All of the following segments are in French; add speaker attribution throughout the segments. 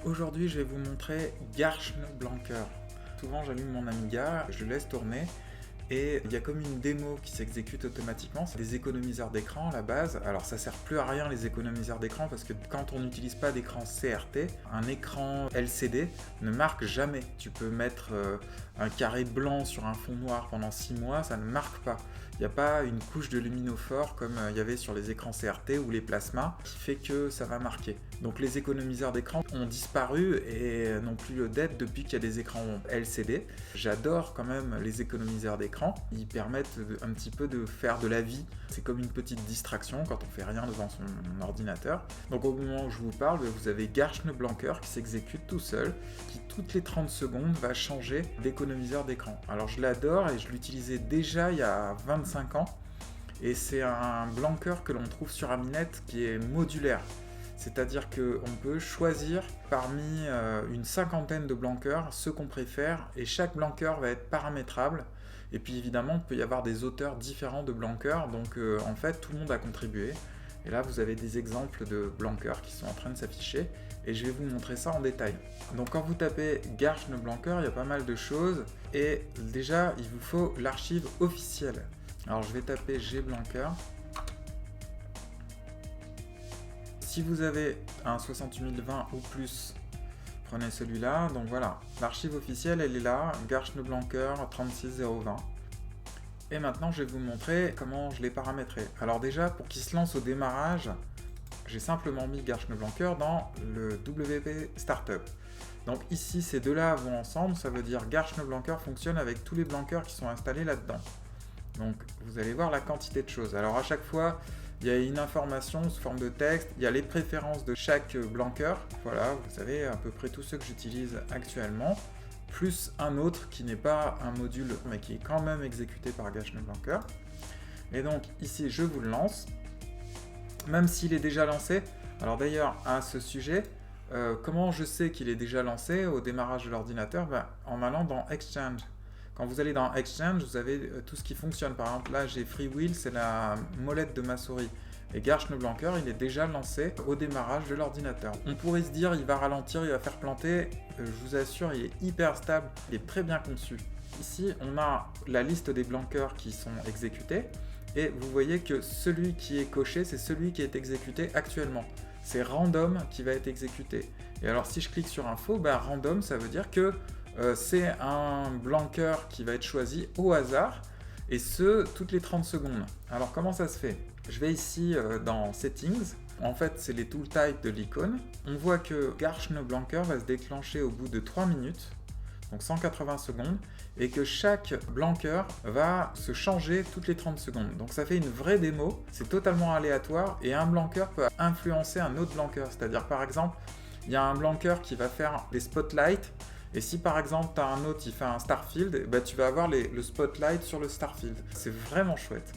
Speaker 1: Aujourd'hui, je vais vous montrer Garchner-Blanker. Souvent, j'allume mon Amiga, je le laisse tourner et il y a comme une démo qui s'exécute automatiquement. C'est des économiseurs d'écran à la base. Alors, ça sert plus à rien les économiseurs d'écran parce que quand on n'utilise pas d'écran CRT, un écran LCD ne marque jamais. Tu peux mettre un carré blanc sur un fond noir pendant 6 mois, ça ne marque pas. Il n'y a pas une couche de luminophore comme il y avait sur les écrans CRT ou les plasmas qui fait que ça va marquer. Donc les économiseurs d'écran ont disparu et n'ont plus le d'être depuis qu'il y a des écrans LCD. J'adore quand même les économiseurs d'écran. Ils permettent un petit peu de faire de la vie. C'est comme une petite distraction quand on fait rien devant son ordinateur. Donc au moment où je vous parle, vous avez Garchner-Blanker qui s'exécute tout seul, qui toutes les 30 secondes va changer d'économiseur d'écran. Alors je l'adore et je l'utilisais déjà il y a 25 ans. Et c'est un blanker que l'on trouve sur Aminet qui est modulaire. C'est-à-dire qu'on peut choisir parmi une cinquantaine de blankers ceux qu'on préfère et chaque blanker va être paramétrable. Et puis évidemment, il peut y avoir des auteurs différents de blankers, donc en fait tout le monde a contribué. Et là, vous avez des exemples de blankers qui sont en train de s'afficher et je vais vous montrer ça en détail. Donc quand vous tapez Garchner-Blanker, il y a pas mal de choses et déjà, il vous faut l'archive officielle. Alors je vais taper gblanker. Si vous avez un 68020 ou plus, prenez celui-là. Donc voilà, l'archive officielle, elle est là, Garchner-Blanker 36020. Et maintenant, je vais vous montrer comment je l'ai paramétré. Alors déjà, pour qu'il se lance au démarrage, j'ai simplement mis Garchner-Blanker dans le WP Startup. Donc ici, ces deux-là vont ensemble, ça veut dire Garchner-Blanker fonctionne avec tous les blankers qui sont installés là-dedans. Donc vous allez voir la quantité de choses. Alors à chaque fois, il y a une information sous forme de texte, il y a les préférences de chaque blanker. Voilà, vous savez à peu près tous ceux que j'utilise actuellement, plus un autre qui n'est pas un module, mais qui est quand même exécuté par Garchner-Blanker. Et donc ici, je vous le lance, même s'il est déjà lancé. Alors d'ailleurs, à ce sujet, comment je sais qu'il est déjà lancé au démarrage de l'ordinateur? En allant dans Exchange. Quand vous allez dans Exchange, vous avez tout ce qui fonctionne. Par exemple, là, j'ai FreeWheel, c'est la molette de ma souris. Et Garchner-Blanker, il est déjà lancé au démarrage de l'ordinateur. On pourrait se dire, il va ralentir, il va faire planter. Je vous assure, il est hyper stable, il est très bien conçu. Ici, on a la liste des blankers qui sont exécutés. Et vous voyez que celui qui est coché, c'est celui qui est exécuté actuellement. C'est random qui va être exécuté. Et alors, si je clique sur info, random, ça veut dire que c'est un blanker qui va être choisi au hasard, et ce, toutes les 30 secondes. Alors comment ça se fait? Je vais ici dans Settings, en fait c'est les tooltypes de l'icône. On voit que Garchner-Blanker va se déclencher au bout de 3 minutes, donc 180 secondes, et que chaque blanker va se changer toutes les 30 secondes. Donc ça fait une vraie démo, c'est totalement aléatoire, et un blanker peut influencer un autre blanker. C'est-à-dire par exemple, il y a un blanker qui va faire des spotlights, et si par exemple tu as un autre qui fait un Starfield, tu vas avoir le spotlight sur le Starfield. C'est vraiment chouette.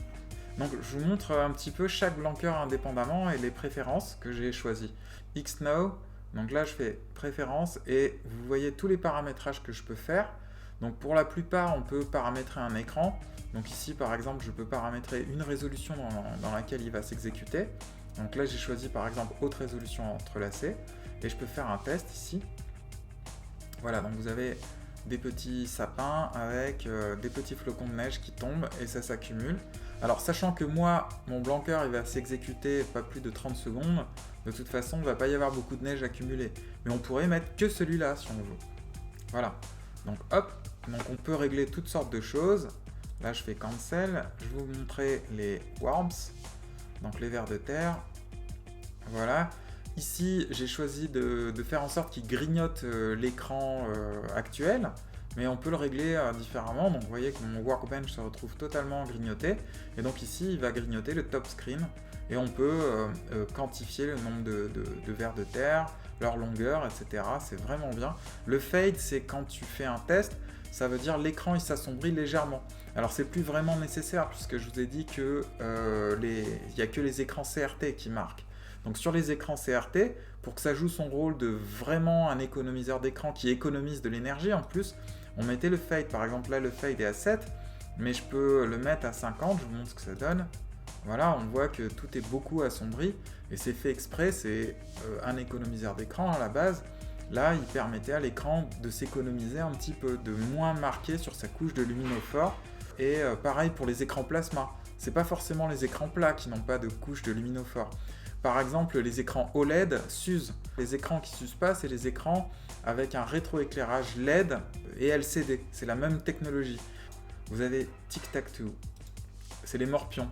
Speaker 1: Donc je vous montre un petit peu chaque blanker indépendamment et les préférences que j'ai choisies. Xnow, donc là je fais préférences et vous voyez tous les paramétrages que je peux faire. Donc pour la plupart on peut paramétrer un écran. Donc ici par exemple je peux paramétrer une résolution dans laquelle il va s'exécuter. Donc là j'ai choisi par exemple haute résolution entrelacée et je peux faire un test ici. Voilà, donc vous avez des petits sapins avec des petits flocons de neige qui tombent et ça s'accumule. Alors sachant que moi, mon blanker il va s'exécuter pas plus de 30 secondes, de toute façon il ne va pas y avoir beaucoup de neige accumulée. Mais on pourrait mettre que celui-là si on veut. Voilà, donc hop, donc on peut régler toutes sortes de choses. Là je fais cancel, je vais vous montrer les worms, donc les vers de terre. Voilà. Ici, j'ai choisi de faire en sorte qu'il grignote l'écran actuel, mais on peut le régler différemment. Donc vous voyez que mon workbench se retrouve totalement grignoté. Et donc ici, il va grignoter le top screen. Et on peut quantifier le nombre de vers de terre, leur longueur, etc. C'est vraiment bien. Le fade, c'est quand tu fais un test, ça veut dire l'écran il s'assombrit légèrement. Alors c'est plus vraiment nécessaire puisque je vous ai dit que il n'y a que les écrans CRT qui marquent. Donc sur les écrans CRT, pour que ça joue son rôle de vraiment un économiseur d'écran qui économise de l'énergie en plus, on mettait le fade. Par exemple là le fade est à 7, mais je peux le mettre à 50, je vous montre ce que ça donne. Voilà, on voit que tout est beaucoup assombri et c'est fait exprès, c'est un économiseur d'écran à la base. Là, il permettait à l'écran de s'économiser un petit peu, de moins marquer sur sa couche de luminophore. Et pareil pour les écrans plasma. C'est pas forcément les écrans plats qui n'ont pas de couche de luminophore. Par exemple, les écrans OLED s'usent. Les écrans qui s'usent pas, c'est les écrans avec un rétroéclairage LED et LCD. C'est la même technologie. Vous avez Tic-Tac-Toe. C'est les morpions.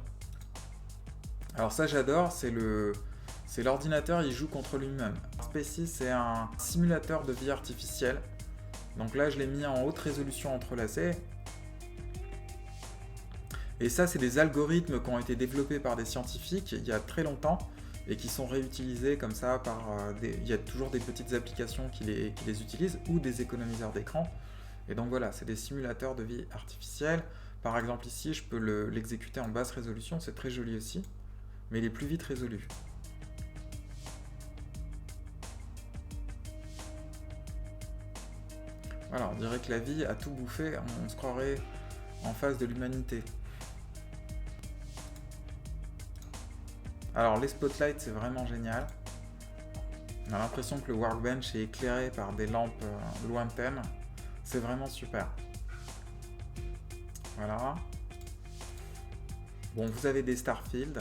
Speaker 1: Alors ça, j'adore. C'est l'ordinateur, il joue contre lui-même. Spacies, c'est un simulateur de vie artificielle. Donc là, je l'ai mis en haute résolution entrelacée. Et ça, c'est des algorithmes qui ont été développés par des scientifiques il y a très longtemps et qui sont réutilisés comme ça par il y a toujours des petites applications qui les utilisent ou des économiseurs d'écran. Et donc voilà, c'est des simulateurs de vie artificielle. Par exemple ici, je peux l'exécuter en basse résolution, c'est très joli aussi, mais il est plus vite résolu. Voilà, on dirait que la vie a tout bouffé, on se croirait en face de l'humanité. Alors les spotlights, c'est vraiment génial. On a l'impression que le workbench est éclairé par des lampes lointaines. C'est vraiment super. Voilà. Bon, vous avez des starfields.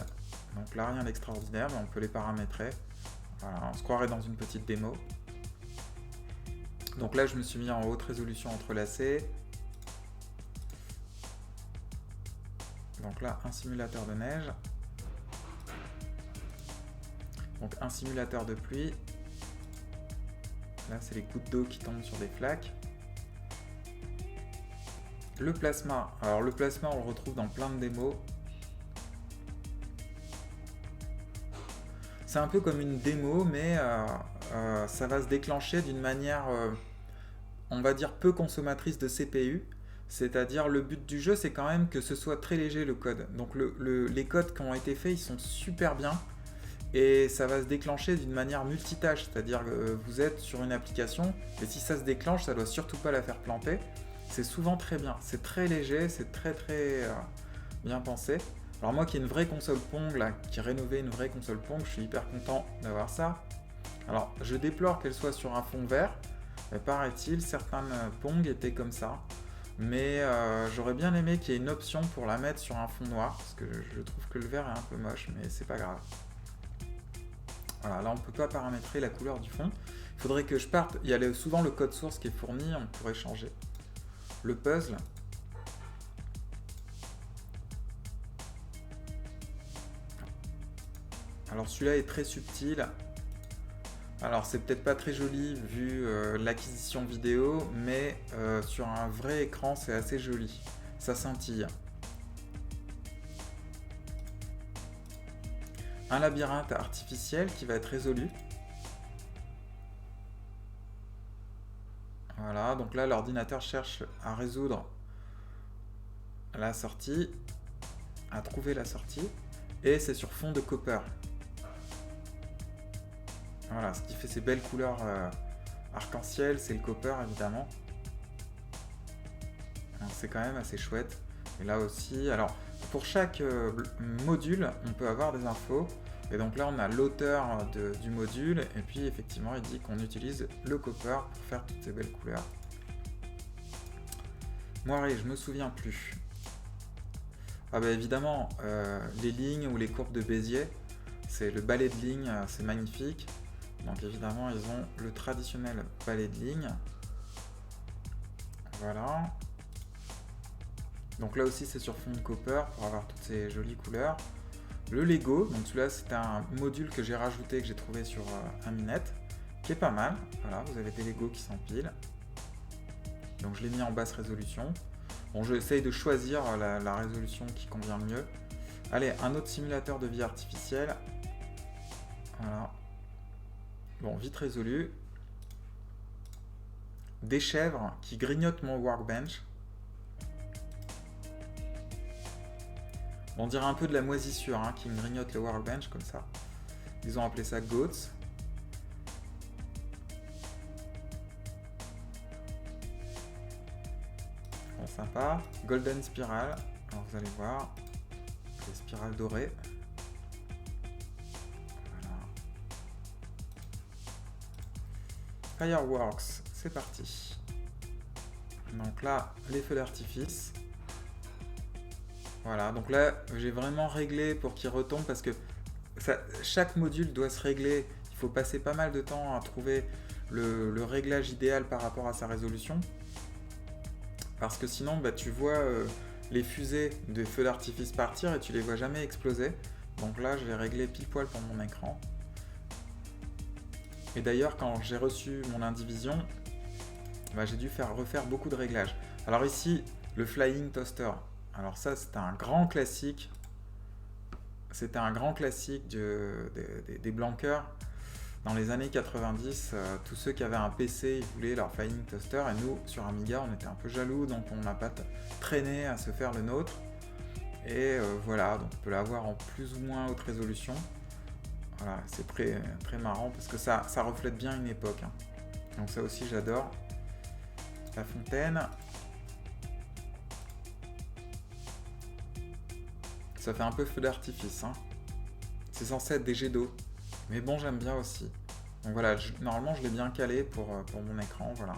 Speaker 1: Donc là, rien d'extraordinaire, mais on peut les paramétrer. Voilà, on se croirait dans une petite démo. Donc là, je me suis mis en haute résolution entrelacée. Donc là, un simulateur de neige. Donc un simulateur de pluie. Là, c'est les gouttes d'eau qui tombent sur des flaques. Le plasma. Alors le plasma, on le retrouve dans plein de démos. C'est un peu comme une démo, mais ça va se déclencher d'une manière, on va dire, peu consommatrice de CPU. C'est-à-dire, le but du jeu, c'est quand même que ce soit très léger le code. Donc les codes qui ont été faits, ils sont super bien. Et ça va se déclencher d'une manière multitâche. C'est-à-dire que vous êtes sur une application, et si ça se déclenche, ça ne doit surtout pas la faire planter. C'est souvent très bien. C'est très léger, c'est très bien pensé. Alors moi qui ai une vraie console Pong, là, qui rénovait une vraie console Pong, je suis hyper content d'avoir ça. Alors je déplore qu'elle soit sur un fond vert, mais paraît-il, certaines Pong étaient comme ça. Mais j'aurais bien aimé qu'il y ait une option pour la mettre sur un fond noir, parce que je trouve que le vert est un peu moche, mais c'est pas grave. Voilà, là on ne peut pas paramétrer la couleur du fond. Il faudrait que je parte, il y a souvent le code source qui est fourni, on pourrait changer. Le puzzle. Alors celui-là est très subtil. Alors c'est peut-être pas très joli vu l'acquisition vidéo, mais sur un vrai écran c'est assez joli. Ça scintille. Un labyrinthe artificiel qui va être résolu. Voilà, donc là l'ordinateur cherche à résoudre la sortie, à trouver la sortie, et c'est sur fond de copper. Voilà, ce qui fait ces belles couleurs arc-en-ciel, c'est le copper évidemment. C'est quand même assez chouette. Et là aussi, alors pour chaque module, on peut avoir des infos. Et donc là, on a l'auteur du module, et puis effectivement, il dit qu'on utilise le copper pour faire toutes ces belles couleurs. Moiré, je me souviens plus. Ah bah évidemment, les lignes ou les courbes de Bézier, c'est le balai de lignes, c'est magnifique. Donc évidemment, ils ont le traditionnel balai de lignes. Voilà. Donc là aussi, c'est sur fond de copper pour avoir toutes ces jolies couleurs. Le Lego, donc celui-là, c'est un module que j'ai rajouté, que j'ai trouvé sur Aminet, qui est pas mal. Voilà, vous avez des Lego qui s'empilent. Donc je l'ai mis en basse résolution. Bon, j'essaye de choisir la résolution qui convient le mieux. Allez, un autre simulateur de vie artificielle. Voilà. Bon, vite résolu. Des chèvres qui grignotent mon workbench. On dirait un peu de la moisissure hein, qui me grignote le workbench comme ça. Ils ont appelé ça Goats. Bon, sympa. Golden Spiral. Alors vous allez voir. Les spirales dorées. Voilà. Fireworks, c'est parti. Donc là, les feux d'artifice. Voilà, donc là, j'ai vraiment réglé pour qu'il retombe parce que chaque module doit se régler. Il faut passer pas mal de temps à trouver le réglage idéal par rapport à sa résolution. Parce que sinon, tu vois les fusées de feux d'artifice partir et tu les vois jamais exploser. Donc là, je vais régler pile poil pour mon écran. Et d'ailleurs, quand j'ai reçu mon Indivision, j'ai dû refaire beaucoup de réglages. Alors ici, le Flying Toaster. Alors ça, c'était un grand classique. C'était un grand classique des Blankers. Dans les années 90, tous ceux qui avaient un PC, ils voulaient leur Flying Toaster. Et nous, sur Amiga, on était un peu jaloux, donc on n'a pas traîné à se faire le nôtre. Et voilà, donc on peut l'avoir en plus ou moins haute résolution. Voilà, c'est très marrant parce que ça reflète bien une époque. Hein. Donc ça aussi, j'adore. La fontaine. Ça fait un peu feu d'artifice. Hein. C'est censé être des jets d'eau. Mais bon, j'aime bien aussi. Donc voilà, normalement, je l'ai bien calé pour mon écran. Voilà.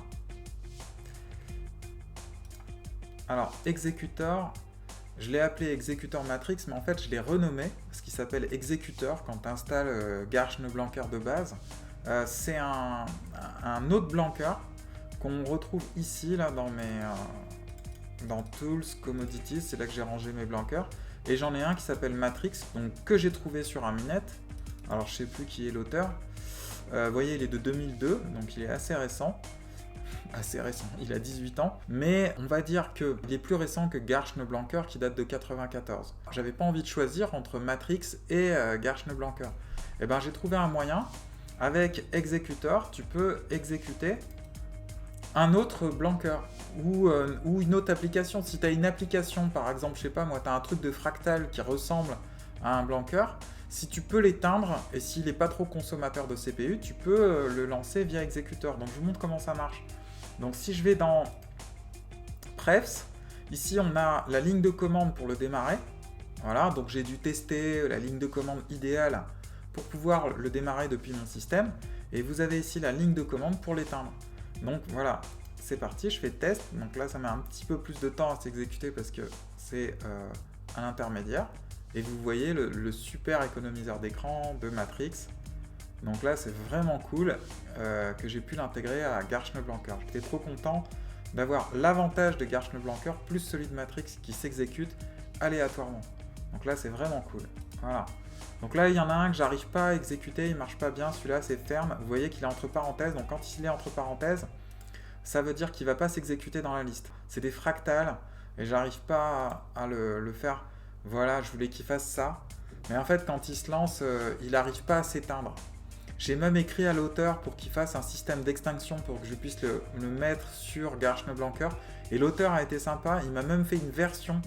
Speaker 1: Alors, Executor, je l'ai appelé Executor Matrix, mais en fait, je l'ai renommé parce qu'il s'appelle Executor quand tu installes Garchner-Blanker de base. C'est un autre Blanker qu'on retrouve ici, là, dans Tools, Commodities. C'est là que j'ai rangé mes Blankers. Et j'en ai un qui s'appelle Matrix, donc que j'ai trouvé sur Aminet. Alors je sais plus qui est l'auteur. Vous voyez, il est de 2002, donc il est assez récent. Assez récent, il a 18 ans. Mais on va dire qu'il est plus récent que Garchner-Blanker qui date de 94. J'avais pas envie de choisir entre Matrix et Garchner-Blanker. Et ben j'ai trouvé un moyen. Avec Executor, tu peux exécuter un autre Blanker ou une autre application. Si tu as une application, par exemple, je sais pas moi, tu as un truc de fractal qui ressemble à un Blanker, si tu peux l'éteindre et s'il n'est pas trop consommateur de CPU, tu peux le lancer via Executor. Donc je vous montre comment ça marche. Donc si je vais dans Prefs, ici on a la ligne de commande pour le démarrer. Voilà, donc j'ai dû tester la ligne de commande idéale pour pouvoir le démarrer depuis mon système. Et vous avez ici la ligne de commande pour l'éteindre. Donc voilà, c'est parti, je fais test. Donc là, ça met un petit peu plus de temps à s'exécuter parce que c'est un intermédiaire. Et vous voyez le super économiseur d'écran de Matrix. Donc là, c'est vraiment cool que j'ai pu l'intégrer à Garchner-Blanker. J'étais trop content d'avoir l'avantage de Garchner-Blanker plus celui de Matrix qui s'exécute aléatoirement. Donc là, c'est vraiment cool. Voilà. Donc là, il y en a un que j'arrive pas à exécuter, il marche pas bien. Celui-là, c'est ferme. Vous voyez qu'il est entre parenthèses. Donc quand il est entre parenthèses, ça veut dire qu'il va pas s'exécuter dans la liste. C'est des fractales et j'arrive pas à le faire. Voilà, je voulais qu'il fasse ça. Mais en fait, quand il se lance, il n'arrive pas à s'éteindre. J'ai même écrit à l'auteur pour qu'il fasse un système d'extinction pour que je puisse le mettre sur Garchner-Blanker. Et l'auteur a été sympa, il m'a même fait une version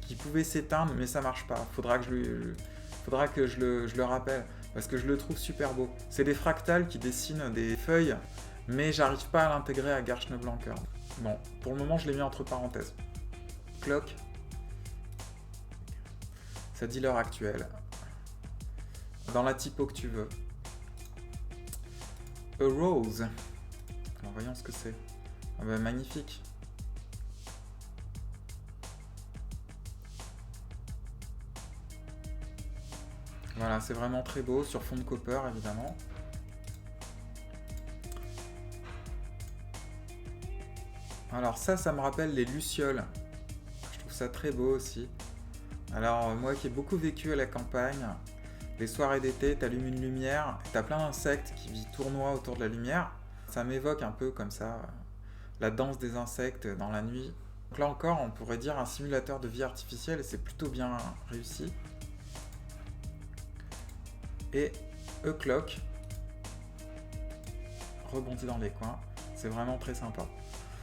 Speaker 1: qui pouvait s'éteindre, mais ça marche pas. Faudra que je le rappelle, parce que je le trouve super beau. C'est des fractales qui dessinent des feuilles, mais j'arrive pas à l'intégrer à Garchner-Blanker. Bon, pour le moment, je l'ai mis entre parenthèses. Clock. Ça dit l'heure actuelle. Dans la typo que tu veux. A rose. Alors voyons ce que c'est. Ah bah, magnifique. Voilà, c'est vraiment très beau, sur fond de copper évidemment. Alors ça me rappelle les lucioles. Je trouve ça très beau aussi. Alors moi qui ai beaucoup vécu à la campagne, les soirées d'été, t'allumes une lumière, t'as plein d'insectes qui tournoient autour de la lumière. Ça m'évoque un peu comme ça, la danse des insectes dans la nuit. Donc là encore, on pourrait dire un simulateur de vie artificielle et c'est plutôt bien réussi. Et E-Clock rebondit dans les coins, c'est vraiment très sympa.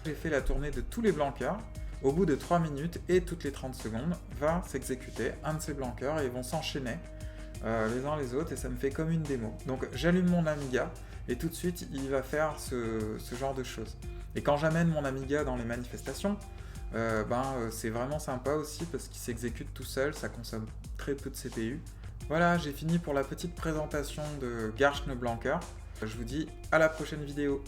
Speaker 1: J'ai fait la tournée de tous les Blankers. Au bout de 3 minutes et toutes les 30 secondes, va s'exécuter un de ces Blankers et ils vont s'enchaîner les uns les autres et ça me fait comme une démo. Donc j'allume mon Amiga et tout de suite il va faire ce genre de choses. Et quand j'amène mon Amiga dans les manifestations, c'est vraiment sympa aussi parce qu'il s'exécute tout seul, ça consomme très peu de CPU. Voilà, j'ai fini pour la petite présentation de Garchner-Blanker. Je vous dis à la prochaine vidéo.